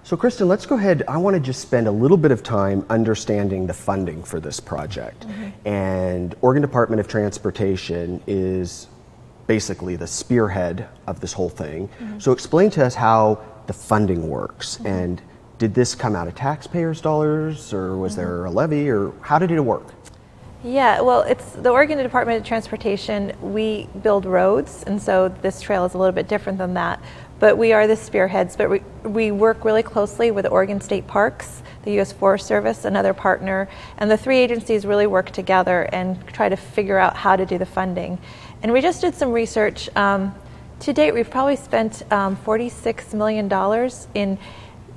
So Kristen, let's go ahead. I want to just spend a little bit of time understanding the funding for this project. And Oregon Department of Transportation is basically the spearhead of this whole thing. So explain to us how the funding works. And did this come out of taxpayers' dollars, or was there a levy, or how did it work? Yeah, well, it's the Oregon Department of Transportation. We build roads, and so this trail is a little bit different than that. But we are the spearheads, but we work really closely with Oregon State Parks, the U.S. Forest Service, another partner, and the three agencies really work together and try to figure out how to do the funding. And we just did some research. To date, we've probably spent $46 million in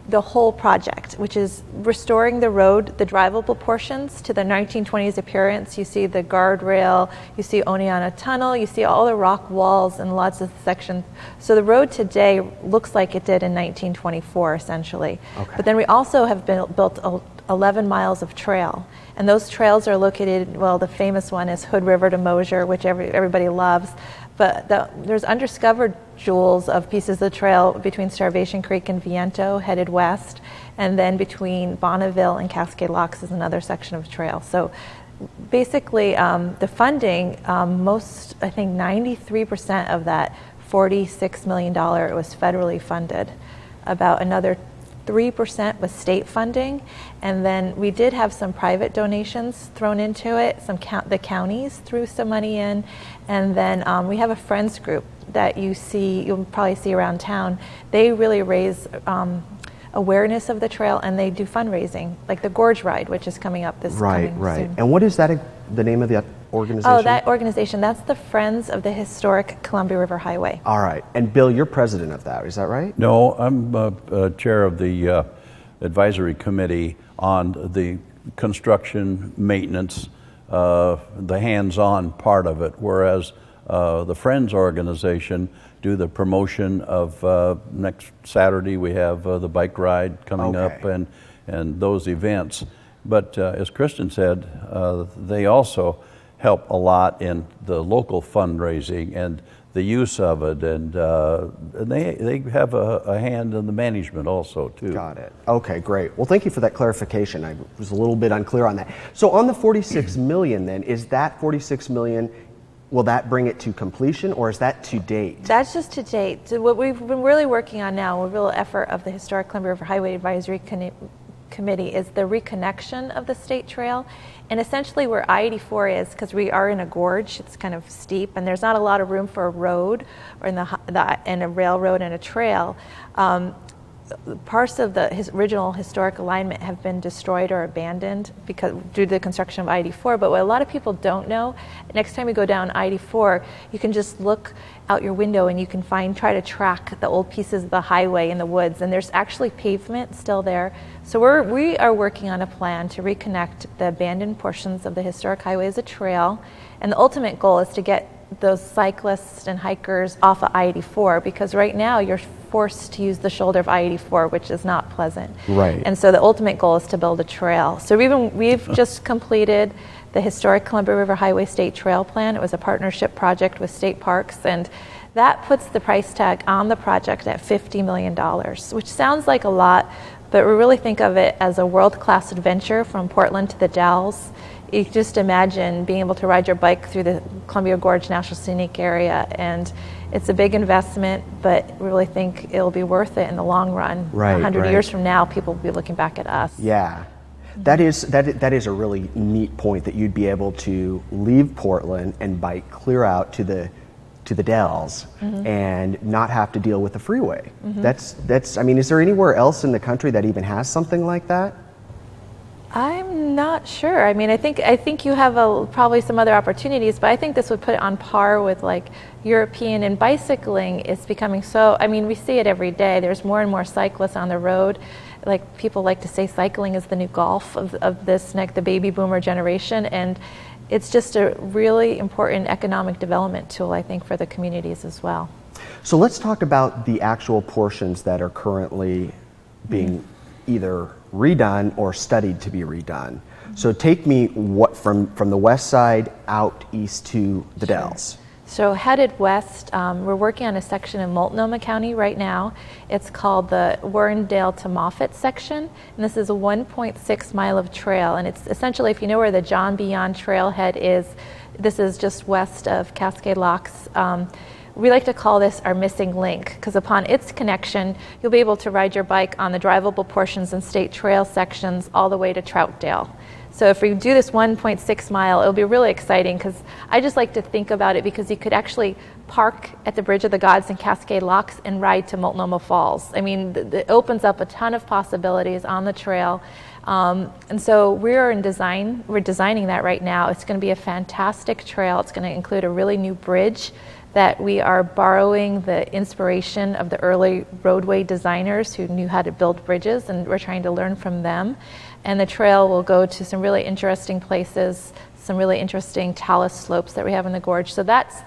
the whole project, which is restoring the road, the drivable portions to the 1920s appearance. You see the guardrail, you see Oneonta Tunnel, you see all the rock walls and lots of sections. So the road today looks like it did in 1924, essentially. But then we also have built 11 miles of trail. And those trails are located, well, the famous one is Hood River to Mosier, which everybody loves. But there's undiscovered jewels of pieces of the trail between Starvation Creek and Viento, headed west, and then between Bonneville and Cascade Locks is another section of trail. So basically, the funding, I think 93% of that $46 million was federally funded. About another 3% was state funding, and then we did have some private donations thrown into it. The counties threw some money in, and then we have a friends group that you'll probably see around town. They really raise awareness of the trail, and they do fundraising, like the Gorge Ride, which is coming up this coming soon. And what is that? The name of the organization? Oh, that organization, that's the Friends of the Historic Columbia River Highway. All right. And Bill, you're president of that, is that right? No, I'm chair of the advisory committee on the construction, maintenance, the hands-on part of it, whereas the Friends organization do the promotion of next Saturday we have the bike ride coming up and those events. But as Kristen said, they also help a lot in the local fundraising and the use of it, and they have a hand in the management also too. Got it. Okay, great. Well, thank you for that clarification. I was a little bit unclear on that. So on the $46 million then, is that $46 million, will that bring it to completion, or is that to date? That's just to date. So what we've been really working on now, a real effort of the Historic Columbia River Highway Advisory Committee, is the reconnection of the state trail. And essentially where I-84 is, because we are in a gorge, it's kind of steep, and there's not a lot of room for a road or in a railroad and a trail. Parts of the original historic alignment have been destroyed or abandoned due to the construction of I-84. But what a lot of people don't know, next time you go down I-84, you can just look out your window and you can try to track the old pieces of the highway in the woods, and there's actually pavement still there. So we are working on a plan to reconnect the abandoned portions of the historic highway as a trail, and the ultimate goal is to get those cyclists and hikers off of I-84, because right now you're forced to use the shoulder of I-84, which is not pleasant. Right. And so the ultimate goal is to build a trail. So we've just completed the Historic Columbia River Highway State Trail Plan. It was a partnership project with state parks, and that puts the price tag on the project at $50 million, which sounds like a lot, but we really think of it as a world-class adventure from Portland to the Dalles. You just imagine being able to ride your bike through the Columbia Gorge National Scenic Area, and it's a big investment, but we really think it'll be worth it in the long run. 100 years from now, people will be looking back at us. Yeah. That is a really neat point, that you'd be able to leave Portland and bike clear out to the Dalles and not have to deal with the freeway. I mean, is there anywhere else in the country that even has something like that? I'm not sure. I mean, I think you have probably some other opportunities, but I think this would put it on par with like European, and bicycling is becoming so, I mean, we see it every day. There's more and more cyclists on the road. Like, people like to say cycling is the new golf of the baby boomer generation, and it's just a really important economic development tool, I think, for the communities as well. So let's talk about the actual portions that are currently being either redone or studied to be redone. So take me from the west side out east to the Dalles. So headed west, we're working on a section in Multnomah County right now. It's called the Warrendale to Moffett section, and this is a 1.6 mile of trail, and it's essentially, if you know where the John Beyond trailhead is, this is just west of Cascade Locks. We like to call this our missing link, because upon its connection, you'll be able to ride your bike on the drivable portions and state trail sections all the way to Troutdale. So if we do this 1.6 mile, it'll be really exciting, because I just like to think about it, because you could actually park at the Bridge of the Gods in Cascade Locks and ride to Multnomah Falls. I mean, it opens up a ton of possibilities on the trail. And so we're designing that right now. It's going to be a fantastic trail. It's going to include a really new bridge that we are borrowing the inspiration of the early roadway designers who knew how to build bridges, and we're trying to learn from them. And the trail will go to some really interesting places, some really interesting talus slopes that we have in the gorge. So that's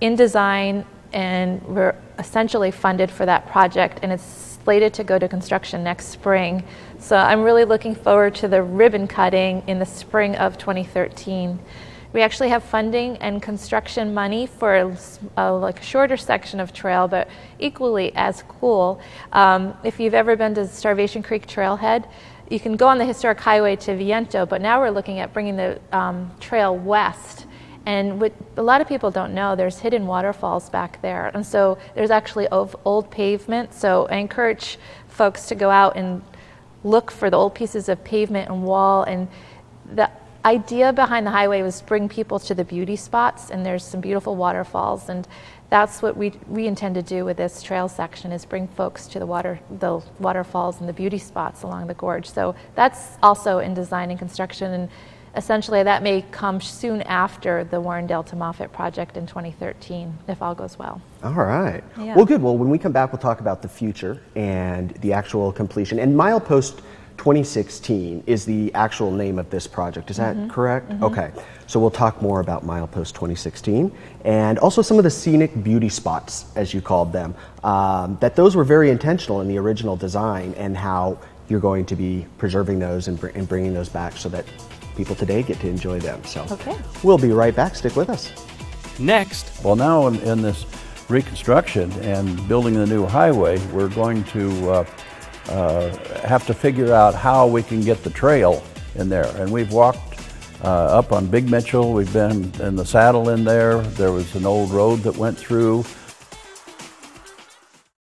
in design, and we're essentially funded for that project, and it's slated to go to construction next spring. So I'm really looking forward to the ribbon cutting in the spring of 2013. We actually have funding and construction money for a shorter section of trail, but equally as cool. If you've ever been to Starvation Creek Trailhead, you can go on the historic highway to Viento, but now we're looking at bringing the trail west. And what a lot of people don't know, there's hidden waterfalls back there. And so there's actually old pavement. So I encourage folks to go out and look for the old pieces of pavement and wall. And the idea behind the highway was bring people to the beauty spots, and there's some beautiful waterfalls, and that's what we intend to do with this trail section, is bring folks to the waterfalls and the beauty spots along the gorge. So that's also in design and construction, and essentially that may come soon after the Warrendale to Moffett project in 2013, if all goes well. All right. Yeah. Well, good. Well, when we come back, we'll talk about the future and the actual completion. And Milepost 2016 is the actual name of this project. Is that correct? Okay. So we'll talk more about Milepost 2016 and also some of the scenic beauty spots, as you called them, that those were very intentional in the original design, and how you're going to be preserving those and bringing those back so that people today get to enjoy them. So we'll be right back. Stick with us. Next. Well, now in this reconstruction and building the new highway, we're going to have to figure out how we can get the trail in there. And we've walked up on Big Mitchell. We've been in the saddle in there. There was an old road that went through.